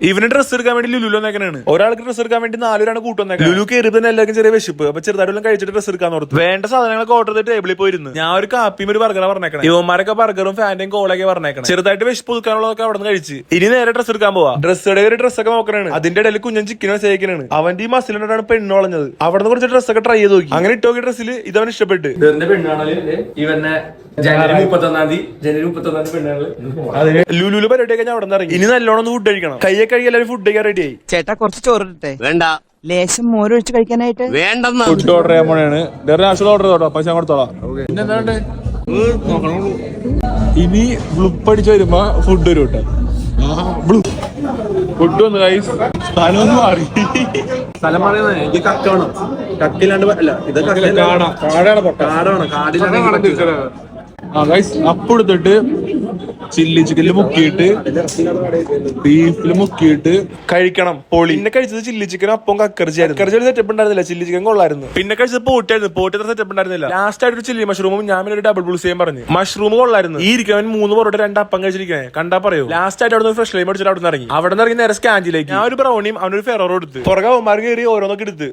ഇവന് ഡ്രസ് എടുക്കാൻ വേണ്ടി ലുലു വന്നേക്കാണ്. ഒരാൾക്ക് ഡ്രസ് എടുക്കാൻ വേണ്ടി 4 പേരാണ് കൂട്ടുവന്നേക്കാൻ. ലുലു കയറി തന്നെ എല്ലാവർക്കും ചെറിയ വിശപ്പ്. അപ്പൊ ചെറുതായിട്ടും കഴിച്ചിട്ട് ഡ്രസ് എടുക്കാൻ ഓർത്തു. വേണ്ട സാധനങ്ങളൊക്കെ ഓർഡർ ചെയ്ത് ടേബിളിൽ പോയിരുന്നു. ഞാൻ ഒരു കാപ്പിയും ഒരു ബർഗറാണ് പറഞ്ഞേക്കണം. ഇവന്മാരൊക്കെ ബർഗറും ഫാന്റയും കോളൊക്കെ പറഞ്ഞേക്കണം. ചെറുതായിട്ട് വിശപ്പ് പുതുക്കാനുള്ളതൊക്കെ അവിടെ നിന്ന് കഴിച്ച് ഇനി നേരെ ഡ്രസ് എടുക്കാൻ പോവാ. ഡ്രസ്സുടെ ഒരു ഡ്രസ്സൊക്കെ നോക്കണാണ്. അതിന്റെ ഇടയിൽ കുഞ്ഞൻ ചിക്കനോ സേക്കനാണ്. അവന്റെ ഈ മസിലിനാണ് പെണ്ണോളഞ്ഞത്. അവിടെ നിന്ന് കുറച്ച് ഡ്രസ്സൊക്കെ ട്രൈ ചെയ്ത് നോക്കി. അങ്ങനെ ഇട്ടോക്കി ഡ്രസ്സിൽ ഇതവൻ ഇഷ്ടപ്പെട്ട്. ലുലുല് പരിപാടി കഴിഞ്ഞാൽ അവിടെ നിന്ന് ഇറങ്ങി. ഇനി നല്ലോണം ഫുഡ് കഴിക്കണം. കയ്യെ കഴുകി എല്ലാവരും ഫുഡ് കഴിക്കാൻ റെഡിയായി. ചേട്ടാ കുറച്ച് ചോറിട്ടെ. വേണ്ട. ലേശം മോരൊഴിച്ച് കഴിക്കാനായിട്ട്. വേണ്ടെന്ന്. ഫുഡ് ഓർഡർ ചെയ്യാൻ പോണാണ്. ഓർഡർ ചെയ്തോട്ടോ, പൈസ കൊടുത്തോളാം. പിന്നെന്താണ്ട് ഇനി ബ്ലുപ്പടിച്ച് വരുമ്പോ ഫുഡ് വരും കേട്ടോ. ഫുഡ് വന്നു ഗൈസ്. സ്ഥലം ഒന്ന് മാറി. സ്ഥലം പറയുന്നത് എനിക്ക് കക്ക വേണം. കക്കില്ലാണ്ട് അല്ല, ഇത് കാടാണ്. കാടിലാണ് അപ്പ് എടുത്തിട്ട് ചില്ലി ചിക്കനിൽ മുക്കിയിട്ട് ബീഫിൽ മുക്കിയിട്ട് കഴിക്കണം. പൊളി. പിന്നെ കഴിച്ചത് ചില്ലി ചിക്കൻ അപ്പം കക്കറിച്ചായിരുന്നു. സെറ്റപ്പ് ഉണ്ടായിരുന്നില്ല. ചില്ലി ചിക്കൻ കൊള്ളായിരുന്നു. പിന്നെ കഴിച്ചത് പോട്ടായിരുന്നു. പോട്ട് സെറ്റപ്പ് ഉണ്ടായിരുന്നില്ല. ലാസ്റ്റ് ആയിട്ട് ഒരു ചില്ലി മഷ്റൂമും ഞാൻ ഒരു ഡബിൾ ബുൾസ് ചെയ്യാൻ പറഞ്ഞു. മഷ്റൂം കൊള്ളായിരുന്നു. ഈ ഇരിക്കാൻ 3 പൊറോട്ട 2 അപ്പം കഴിച്ചിരിക്കാൻ കണ്ടാ പറയൂ. ലാസ്റ്റ് ആയിട്ട് അവിടെ ഫ്രഷ് ലൈം അടിച്ചിട്ട് അവിടെ നിന്ന് ഇറങ്ങി. അവിടെ നിന്ന് ഇറങ്ങി നേരെ സ്കാൻജിലേക്ക്. ഞാൻ ഒരു ബ്രൗണിയും അവനൊരു ഫെറോറും എടുത്ത് പുറകെ അവന്മാർ കയറി ഓരോന്നൊക്കെ എടുത്ത്